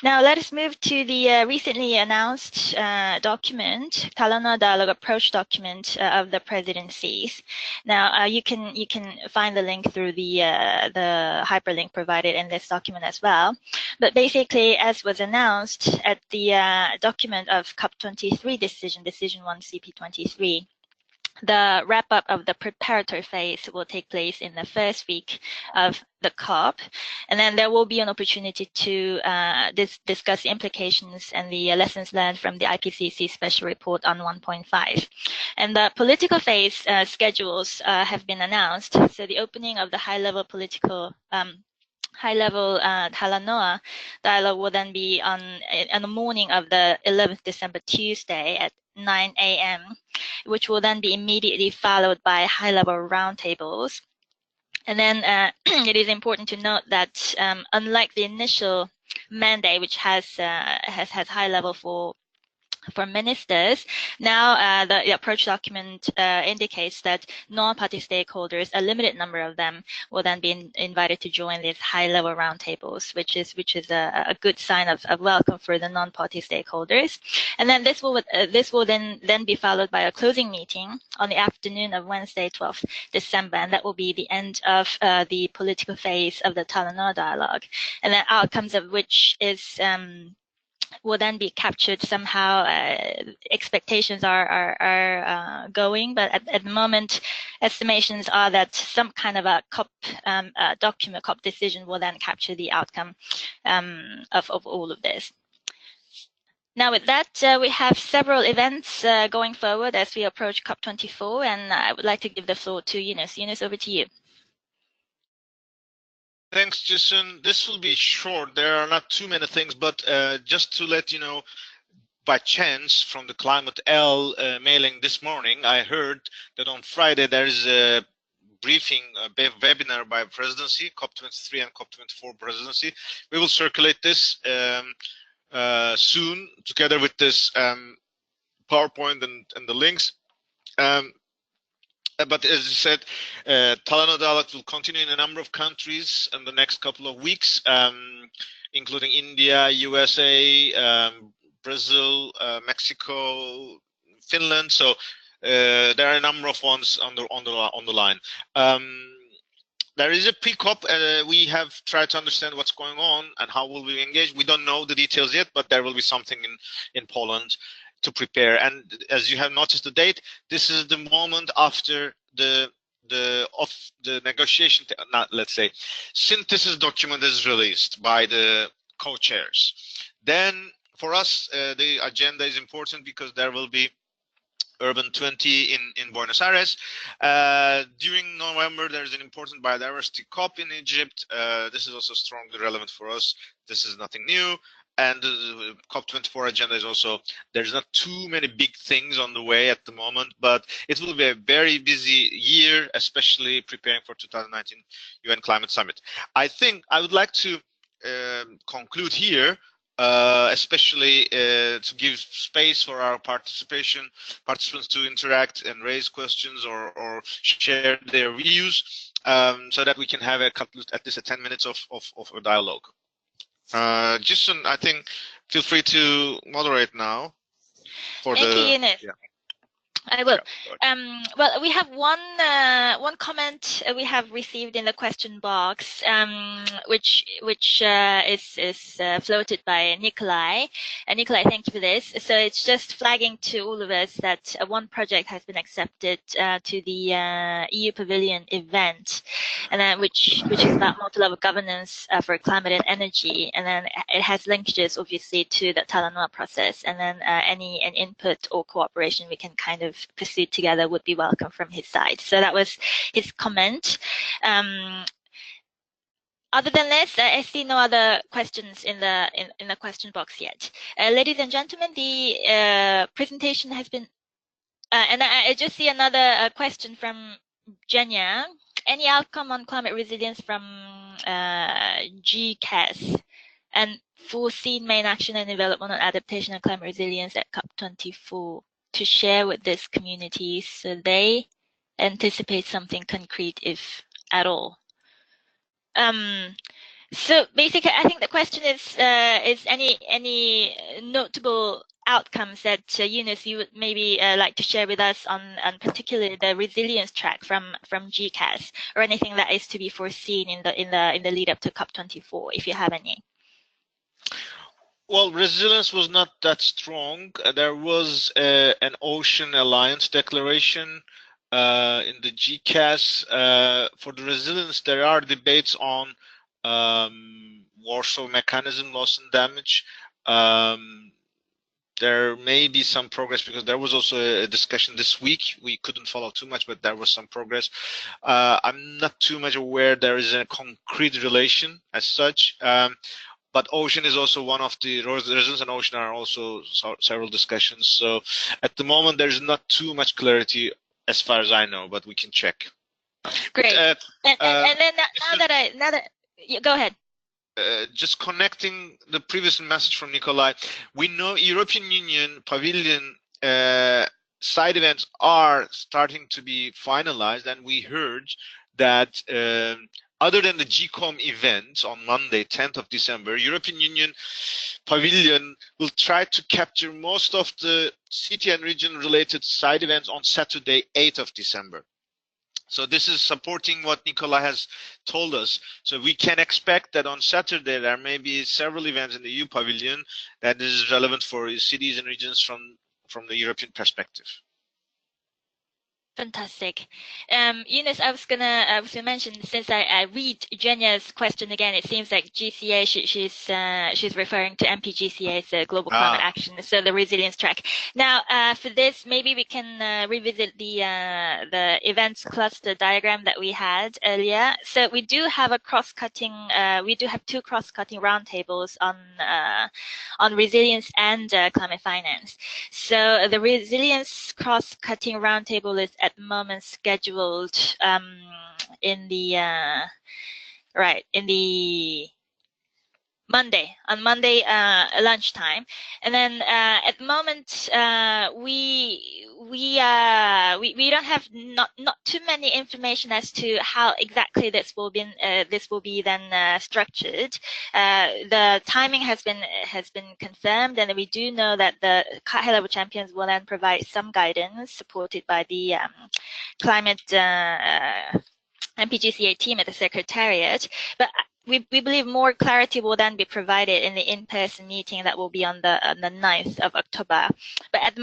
Now, let us move to the recently announced document, Talanoa Dialogue Approach document of the presidencies. Now, you can find the link through the hyperlink provided in this document as well. But basically, as was announced at the document of COP23 decision 1 CP23, the wrap-up of the preparatory phase will take place in the first week of the COP, and then there will be an opportunity to discuss implications and the lessons learned from the IPCC special report on 1.5. And the political phase schedules have been announced. So the opening of the high-level political high-level Talanoa dialogue will then be on the morning of the 11th December, Tuesday at 9 a.m., which will then be immediately followed by high-level roundtables. And then it is important to note that unlike the initial mandate, which has high level for for ministers. Now, the approach document indicates that non-party stakeholders, a limited number of them, will then be invited to join these high-level roundtables, which is a good sign of welcome for the non-party stakeholders. And then this will then be followed by a closing meeting on the afternoon of Wednesday, 12th December, and that will be the end of the political phase of the Talanoa dialogue, and the outcomes of which is will then be captured somehow. Expectations are going, but at the moment, estimations are that some kind of a COP document, COP decision will then capture the outcome of all of this. Now, with that, we have several events going forward as we approach COP24, and I would like to give the floor to Yunus. Yunus, over to you. Thanks, Jason. This will be short. There are not too many things, but just to let you know, by chance, from the Climate L mailing this morning, I heard that on Friday there is a briefing, webinar by presidency, COP23 and COP24 presidency. We will circulate this soon, together with this PowerPoint and the links. But as you said, Talanoa dialogue will continue in a number of countries in the next couple of weeks, including India, USA, Brazil, Mexico, Finland. So there are a number of ones on the line. There is a pre-COP. We have tried to understand what's going on and how will we engage. We don't know the details yet, but there will be something in Poland to prepare. And as you have noticed the date, this is the moment after the negotiation, let's say, synthesis document is released by the co-chairs. Then for us, the agenda is important because there will be Urban 20 in Buenos Aires. During November, there's an important biodiversity COP in Egypt. This is also strongly relevant for us. This is nothing new. And the COP24 agenda is also, there's not too many big things on the way at the moment, but it will be a very busy year, especially preparing for 2019 UN Climate Summit. I think I would like to conclude here, especially to give space for our participants to interact and raise questions or share their views, so that we can have at least 10 minutes of a dialogue. Jason, I think feel free to moderate now. Thank you, Yunus. Yeah. I will. Yeah, well, we have one comment we have received in the question box, which is floated by Nikolai. Nikolai, thank you for this. So it's just flagging to all of us that one project has been accepted to the EU Pavilion event, and then which is about multi-level governance for climate and energy, and then it has linkages obviously to the Talanoa process, and then any input or cooperation we can kind of pursue together would be welcome from his side. So that was his comment. Other than this, I see no other questions in the question box yet. Ladies and gentlemen, the presentation has been, and I just see another question from Jenya. Any outcome on climate resilience from GCAS and foreseen main action and development on adaptation and climate resilience at COP24 to share with this community so they anticipate something concrete, if at all? So basically, I think the question is any notable outcomes that Yunus, you would maybe like to share with us on particularly the resilience track from GCAS, or anything that is to be foreseen in the lead up to COP24, if you have any. Well, resilience was not that strong. There was an Ocean Alliance declaration in the GCAS. For the resilience, there are debates on Warsaw mechanism, loss and damage. There may be some progress because there was also a discussion this week. We couldn't follow too much, but there was some progress. I'm not too much aware there is a concrete relation as such. But ocean is also one of the resilience, and ocean are also several discussions. So at the moment, there's not too much clarity as far as I know, but we can check. Great. And then now that yeah, go ahead. just connecting the previous message from Nikolai, we know European Union pavilion side events are starting to be finalized, and we heard that other than the GCOM event on Monday, 10th of December, European Union Pavilion will try to capture most of the city and region related side events on Saturday, 8th of December. So this is supporting what Nicola has told us. So we can expect that on Saturday there may be several events in the EU Pavilion that is relevant for cities and regions from the European perspective. Fantastic. Eunice, I was gonna mention, since I read Jenya's question again, it seems like GCA, she's referring to MPGCA's Global Climate Action, so the resilience track. Now, for this, maybe we can revisit the events cluster diagram that we had earlier. So we do have a cross-cutting, we do have two cross-cutting roundtables on resilience and climate finance. So the resilience cross-cutting roundtable is at the moment scheduled in the Monday lunchtime, and then at the moment we don't have not too many information as to how exactly this will be then structured. The timing has been confirmed, and we do know that the high level champions will then provide some guidance supported by the climate MPGCA team at the Secretariat, but we believe more clarity will then be provided in the in-person meeting that will be on the 9th of October. But at the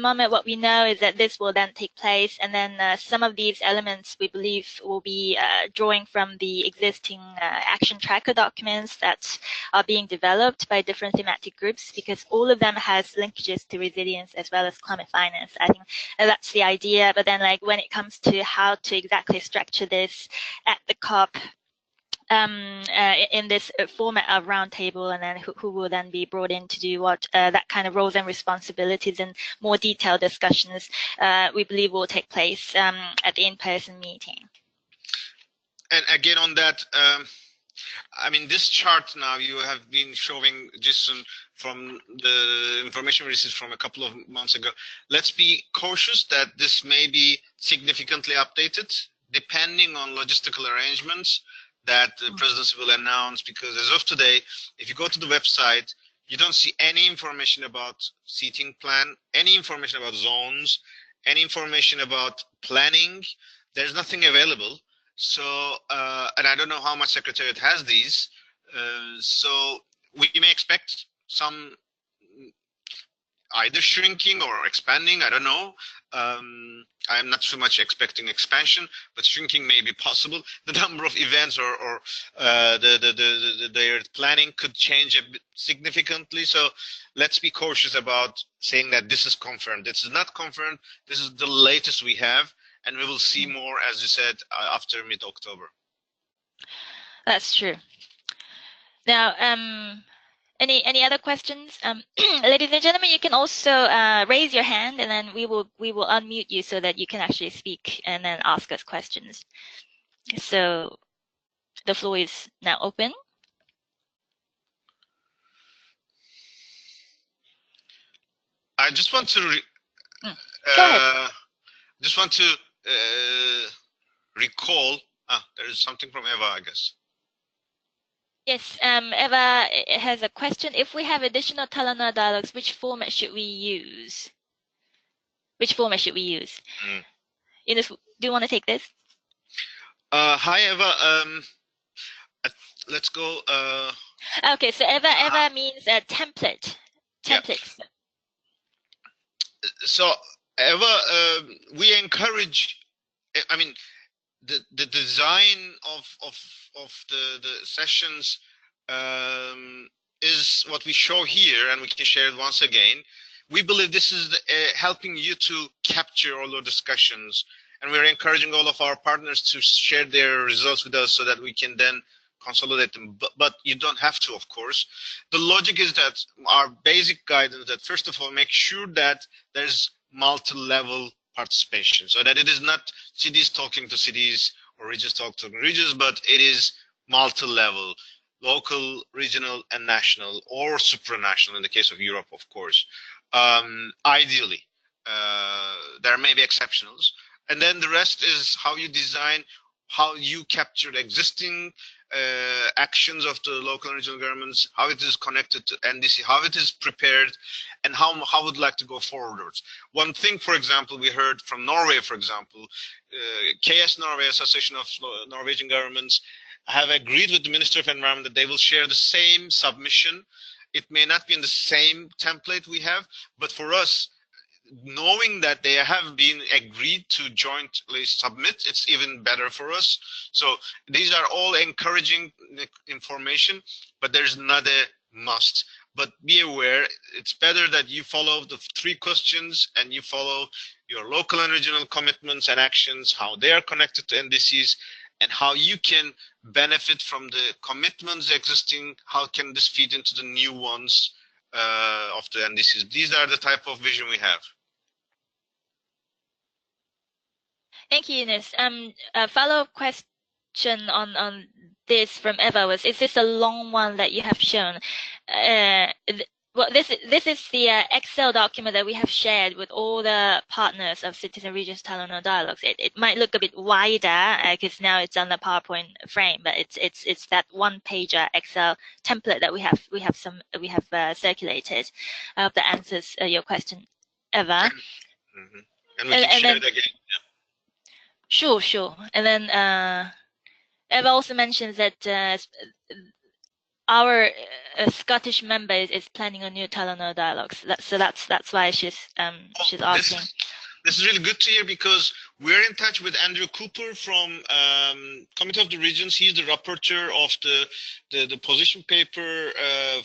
moment, what we know is that this will then take place, and then some of these elements we believe will be drawing from the existing action tracker documents that are being developed by different thematic groups, because all of them has linkages to resilience as well as climate finance. I think that's the idea. But then, like, when it comes to how to exactly structure this at the COP, in this format of roundtable, and then who will then be brought in to do what, that kind of roles and responsibilities and more detailed discussions, we believe will take place at the in-person meeting. And again on that, I mean, this chart now you have been showing just from the information we received from a couple of months ago. Let's be cautious that this may be significantly updated depending on logistical arrangements that the presidency will announce, because as of today, if you go to the website, you don't see any information about seating plan, any information about zones, any information about planning. There's nothing available. So, and I don't know how much Secretariat has these. So we may expect some either shrinking or expanding, I don't know. I'm not too much expecting expansion, but shrinking may be possible. The number of events or their planning could change a bit significantly. So let's be cautious about saying that this is confirmed. This is not confirmed. This is the latest we have, and we will see more, as you said, after mid-October. That's true. Now, any other questions? Ladies and gentlemen, you can also raise your hand, and then we will unmute you so that you can actually speak and then ask us questions. So the floor is now open. I just want to recall. There is something from Eva, I guess. Yes, Eva has a question. If we have additional Talanoa dialogues, which format should we use? Which format should we use? Ines, do you want to take this? Hi, Eva. Let's go. Okay, so Eva means a template. Templates. Yeah. So, Eva, we encourage. I mean, the design of the sessions is what we show here, and we can share it once again. We believe this is helping you to capture all the discussions, and we're encouraging all of our partners to share their results with us so that we can then consolidate them. But you don't have to, of course. The logic is that our basic guidance that, first of all, make sure that there's multi-level participation, so that it is not cities talking to cities or regions talking to regions, but it is multi-level. local, regional, and national, or supranational in the case of Europe, of course. Ideally, there may be exceptionals. And then the rest is how you design, how you capture the existing actions of the local and regional governments, how it is connected to NDC, how it is prepared, and how would like to go forward. One thing, for example, we heard from Norway, for example, KS Norway, Association of Norwegian Governments, have agreed with the Minister of Environment that they will share the same submission. It may not be in the same template we have, but for us, knowing that they have been agreed to jointly submit, it's even better for us. So these are all encouraging information, but there's not a must. But be aware, it's better that you follow the 3 questions and you follow your local and regional commitments and actions, how they are connected to NDCs, and how you can benefit from the commitments existing, how can this feed into the new ones of the NDCs. These are the type of vision we have. Thank you, Eunice. A follow-up question on this from Eva was: is this a long one that you have shown? Well, this is the Excel document that we have shared with all the partners of Cities and Regions Talanoa Dialogues. It might look a bit wider because now it's on the PowerPoint frame, but it's that one-pager Excel template that we have circulated. I hope that answers your question, Eva. Mm-hmm. And we can share it again. Yeah. Sure. And then Eva also mentions that our Scottish member is planning a new Talanoa Dialogues. That's why she's asking. This is really good to hear, because we're in touch with Andrew Cooper from Committee of the Regions. He's the rapporteur of the position paper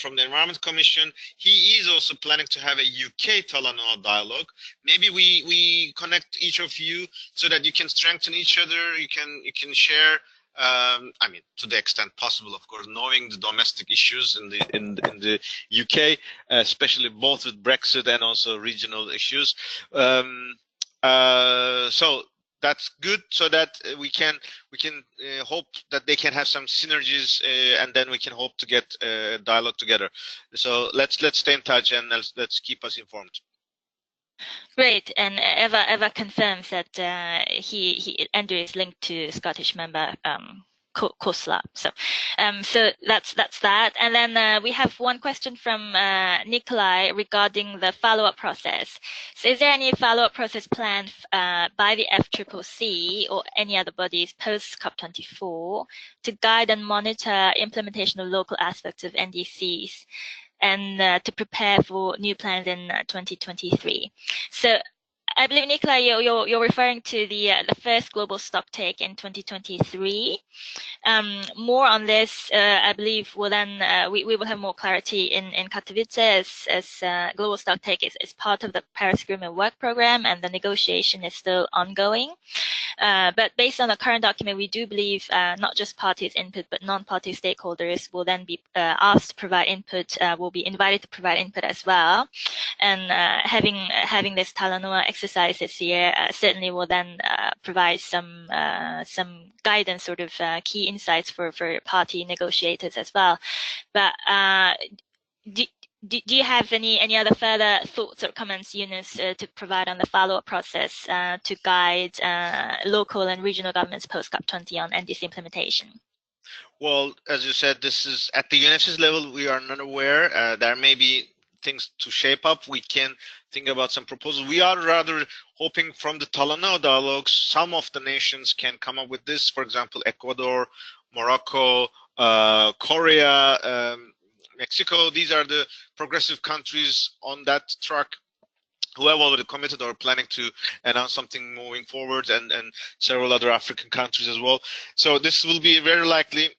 from the Environment Commission. He is also planning to have a UK Talanoa dialogue. Maybe we connect each of you so that you can strengthen each other. You can share. I mean, to the extent possible, of course, knowing the domestic issues in the UK, especially both with Brexit and also regional issues. So that's good, so that we can hope that they can have some synergies, and then we can hope to get dialogue together. So let's stay in touch, and let's keep us informed. Great, and Eva confirms that Andrew is linked to Scottish member COSLA. So that's that. And then we have one question from Nikolai regarding the follow-up process. So is there any follow-up process planned by the FCCC or any other bodies post COP24 to guide and monitor implementation of local aspects of NDCs and to prepare for new plans in 2023? So I believe, Nikolai, you're referring to the first global stocktake in 2023. More on this, I believe, will then we will have more clarity in Katowice, as global stocktake is part of the Paris Agreement work program, and the negotiation is still ongoing. But based on the current document, we do believe not just parties' input, but non-party stakeholders will then be asked to provide input, will be invited to provide input as well. And having this Talanoa exercise this year certainly will then provide some guidance, sort of key insights for party negotiators as well. But do you have any other further thoughts or comments, Eunice, to provide on the follow-up process to guide local and regional governments post COP20 on NDC implementation? Well, as you said, this is at the UNFCCC level. We are not aware. There may be things to shape up. We can think about some proposals. We are rather hoping from the Talanoa dialogues, some of the nations can come up with this. For example, Ecuador, Morocco, Korea, Mexico. These are the progressive countries on that track who have already committed or planning to announce something moving forward, and several other African countries as well. So this will be very likely.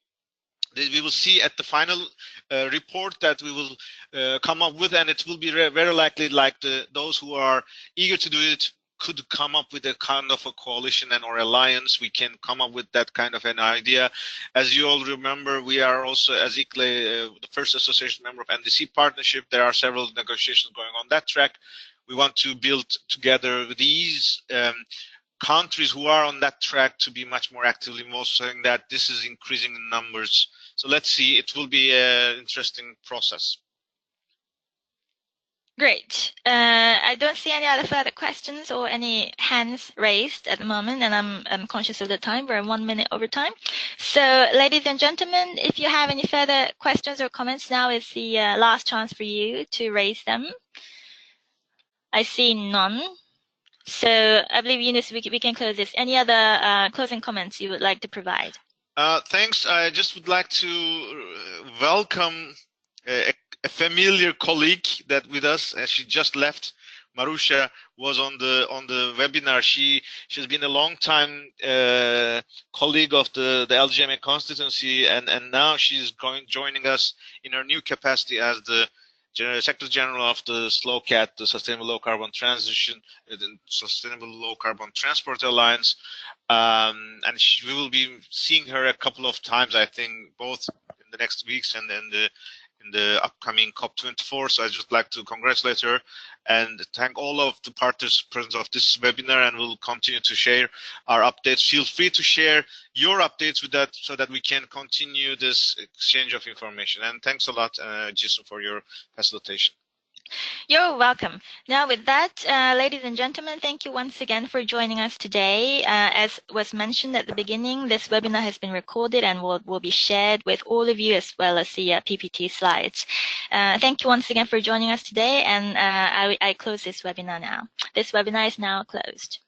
We will see at the final report that we will come up with, and it will be very likely like those who are eager to do it could come up with a kind of a coalition and or alliance. We can come up with that kind of an idea. As you all remember, we are also, as ICLE, the first association member of NDC partnership. There are several negotiations going on that track. We want to build together these countries who are on that track to be much more actively involved, saying that this is increasing in numbers So let's see. It will be an interesting process. Great. I don't see any other further questions or any hands raised at the moment, and I'm conscious of the time. We're 1 minute over time. So, ladies and gentlemen, if you have any further questions or comments, now is the last chance for you to raise them. I see none. So I believe, Eunice, we can close this. Any other closing comments you would like to provide? Thanks. I just would like to welcome a familiar colleague that with us, and she just left. Marusha was on the webinar. She's been a long time colleague of the LGMA constituency, and now she's joining us in her new capacity as the Secretary General of the SLOCAT, the Sustainable Low Carbon Transition, the Sustainable Low Carbon Transport Alliance. And we will be seeing her a couple of times, I think, both in the next weeks and then in the upcoming COP24. So I just like to congratulate her and thank all of the participants of this webinar, and we'll continue to share our updates. Feel free to share your updates with that so that we can continue this exchange of information. And thanks a lot, Jisoo, for your facilitation. You're welcome. Now with that, ladies and gentlemen, thank you once again for joining us today. As was mentioned at the beginning, this webinar has been recorded and will be shared with all of you as well as the PPT slides. Thank you once again for joining us today, and I close this webinar now. This webinar is now closed.